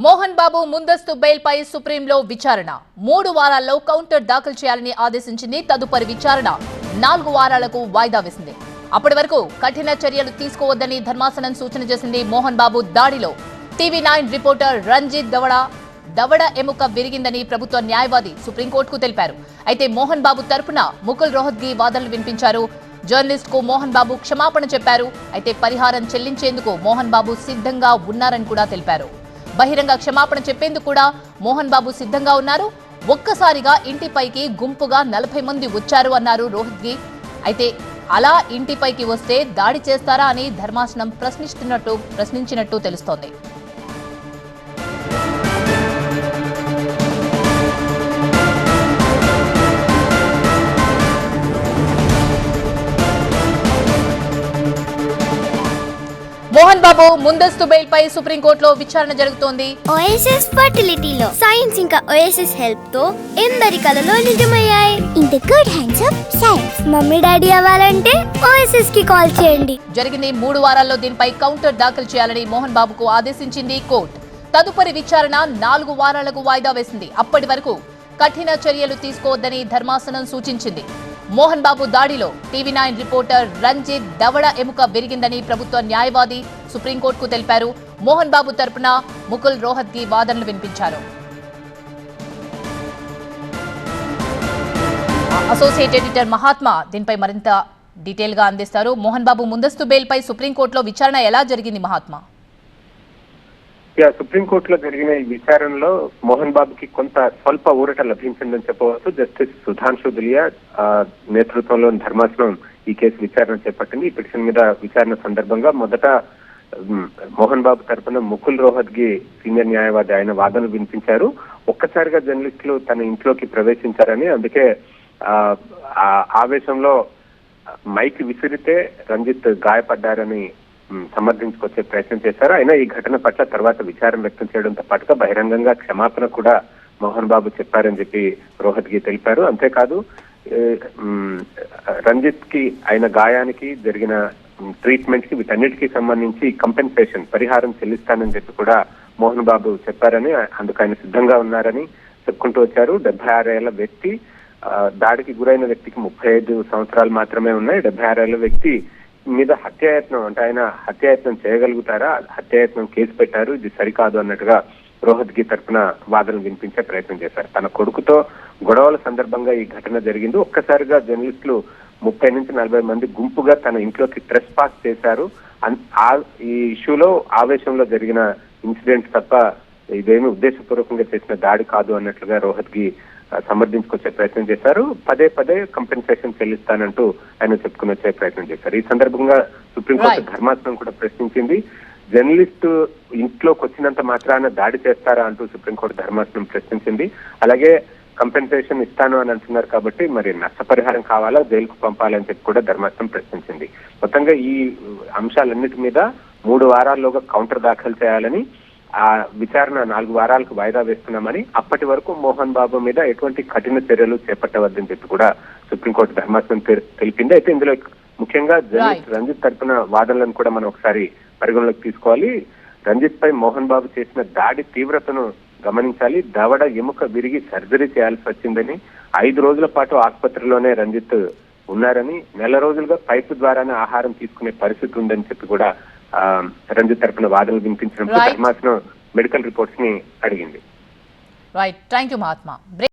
మోహన్ బాబు ముందస్తు బెయిల్పై సుప్రీంలో విచారణ 3 వారాల్లో కౌంటర్ దాఖలు చేయాలని ఆదేశించింది. తదుపరి విచారణ 4 వారాలకు వాయిదా వేసింది. అప్పటి వరకు కఠిన చర్యలు తీసుకోవద్దని ధర్మాసనం సూచన చేసింది. మోహన్ బాబు దాడిలో టీవీ9 రిపోర్టర్ రంజిత్ దవడ ఎముక విరిగిందని ప్రభుత్వ న్యాయవాది సుప్రీంకోర్టుకు తెలిపారు. అయితే మోహన్ బాబు తరపున ముకుల్ రోహత్గి వాదనలు వినిపించారు. జర్నలిస్ట్ కు మోహన్ బాబు క్షమాపణ చెప్పారు. అయితే పరిహారం చెల్లించేందుకు మోహన్ బాబు సిద్ధంగా ఉన్నారని కూడా తెలిపారు. బహిరంగ క్షమాపణ చెప్పేందుకు కూడా మోహన్ బాబు సిద్ధంగా ఉన్నారు. ఒక్కసారిగా ఇంటిపైకి గుంపుగా 40 మంది వచ్చారు అన్నారు రోహత్గి. అయితే అలా ఇంటిపైకి వస్తే దాడి చేస్తారా అని ధర్మాసనం ప్రశ్నించినట్టు తెలుస్తోంది. మోహన్ బాబు ముందస్తు బెయిల్ పై సుప్రీంకోర్టులో విచారణ జరుగుతోంది. ఓఎస్ఎస్ ఫర్టిలిటీలో సైన్స్ ఇంకా ఓఎస్ఎస్ హెల్ప్ తో ఎందరి కలలు నిజమయ్యాయి. In the good hands of science. Mummy daddy అవ్వాలంటే ఓఎస్ఎస్ కి కాల్ చేయండి. జరిగింది 3 వారాల్లో దీనిపై కౌంటర్ దాఖలు చేయాలని మోహన్ బాబుకు ఆదేశించింది కోర్టు. తదుపరి విచారణ 4 వారాలకు వాయిదా వేసింది. అప్పటి వరకు కఠిన చర్యలు తీసుకోవద్దని ధర్మాసనం సూచించింది. మోహన్ బాబు దాడిలో టీవీ9 రిపోర్టర్ రంజిత్ దవడ ఎముక విరిగిందని ప్రభుత్వ న్యాయవాది సుప్రీంకోర్టుకు తెలిపారు. మోహన్ బాబు తరపున ముకుల్ రోహత్గి వాదనలు వినిపించారు. అసోసియేట్ ఎడిటర్ మహాత్మా దీనిపై మరింత డీటెయిల్ గా అందిస్తారు. మోహన్ బాబు ముందస్తు బెయిల్ పై సుప్రీంకోర్టులో విచారణ ఎలా జరిగింది మహాత్మా? సుప్రీంకోర్టులో జరిగిన ఈ విచారణలో మోహన్ బాబుకి కొంత స్వల్ప ఊరట లభించిందని చెప్పవచ్చు. జస్టిస్ సుధాంశు దులియా నేతృత్వంలోని ధర్మాసనం ఈ కేసు విచారణ చేపట్టింది. ఈ పిటిషన్ మీద విచారణ సందర్భంగా మొదట మోహన్ బాబు తరఫున ముకుల్ రోహత్గి సీనియర్ న్యాయవాది ఆయన వాదనలు వినిపించారు. ఒక్కసారిగా జర్నలిస్టులు తన ఇంట్లోకి ప్రవేశించారని, అందుకే ఆవేశంలో మైక్ విసిరితే రంజిత్ గాయపడ్డారని సమర్థించుకొచ్చే ప్రయత్నం చేశారు. అయినా ఈ ఘటన పట్ల తర్వాత విచారం వ్యక్తం చేయడంతో పాటుగా బహిరంగంగా క్షమాపణ కూడా మోహన్ బాబు చెప్పారని చెప్పి రోహత్గి తెలిపారు. అంతేకాదు రంజిత్ కి అయిన గాయానికి జరిగిన ట్రీట్మెంట్ కి వీటన్నిటికీ సంబంధించి కంపెన్సేషన్ పరిహారం చెల్లిస్తానని చెప్పి కూడా మోహన్ బాబు చెప్పారని, అందుకు ఆయన సిద్ధంగా ఉన్నారని చెప్పుకుంటూ వచ్చారు. 76 ఏళ్ల వ్యక్తి, దాడికి గురైన వ్యక్తికి 35 సంవత్సరాలు మాత్రమే ఉన్నాయి. 76 ఏళ్ల వ్యక్తి మీద హత్యాయత్నం, అంటే ఆయన హత్యాయత్నం చేయగలుగుతారా, హత్యాయత్నం కేసు పెట్టారు, ఇది సరికాదు అన్నట్టుగా రోహత్గి తరఫున వాదనలు వినిపించే ప్రయత్నం చేశారు. తన కొడుకుతో గొడవల సందర్భంగా ఈ ఘటన జరిగింది. ఒక్కసారిగా జర్నలిస్టులు 30 నుంచి 40 మంది గుంపుగా తన ఇంట్లోకి ట్రెస్ పాస్ చేశారు. ఈ ఇష్యూలో ఆవేశంలో జరిగిన ఇన్సిడెంట్ తప్ప ఇదేమీ ఉద్దేశపూర్వకంగా చేసిన దాడి కాదు అన్నట్లుగా రోహత్గి సమర్థించుకొచ్చే ప్రయత్నం చేశారు. పదే కంపెన్సేషన్ చెల్లిస్తానంటూ ఆయన చెప్పుకుని వచ్చే ప్రయత్నం చేశారు. ఈ సందర్భంగా సుప్రీంకోర్టు ధర్మాసనం కూడా ప్రశ్నించింది. జర్నలిస్టు ఇంట్లోకి వచ్చినంత మాత్రాన దాడి చేస్తారా అంటూ సుప్రీంకోర్టు ధర్మాసనం ప్రశ్నించింది. అలాగే కంపెన్సేషన్ ఇస్తాను అని అంటున్నారు కాబట్టి మరి నష్టపరిహారం కావాలా, జైలుకు పంపాలని చెప్పి కూడా ధర్మాసనం ప్రశ్నించింది. మొత్తంగా ఈ అంశాలన్నిటి మీద 3 వారాల్లోగా కౌంటర్ దాఖలు చేయాలని, ఆ విచారణ 4 వారాలకు వాయిదా వేస్తున్నామని, అప్పటి వరకు మోహన్ బాబు మీద ఎటువంటి కఠిన చర్యలు చేపట్టవద్దని చెప్పి కూడా సుప్రీంకోర్టు ధర్మాసనం తెలిపింది. అయితే ఇందులో ముఖ్యంగా జర్నలిస్ట్ రంజిత్ తరపున వాదనలను కూడా మనం ఒకసారి పరిగణలోకి తీసుకోవాలి. రంజిత్ పై మోహన్ బాబు చేసిన దాడి తీవ్రతను గమనించాలి. దవడ ఎముక విరిగి సర్జరీ చేయాల్సి వచ్చిందని, 5 రోజుల పాటు ఆసుపత్రిలోనే రంజిత్ ఉన్నారని, నెల రోజులుగా పైపు ద్వారానే ఆహారం తీసుకునే పరిస్థితి ఉందని చెప్పి కూడా రంజిత్ తరపున వాదనలు వినిపించడంతో ధర్మాసనం మెడికల్ రిపోర్ట్స్ ని అడిగింది. Right, thank you Mahatma.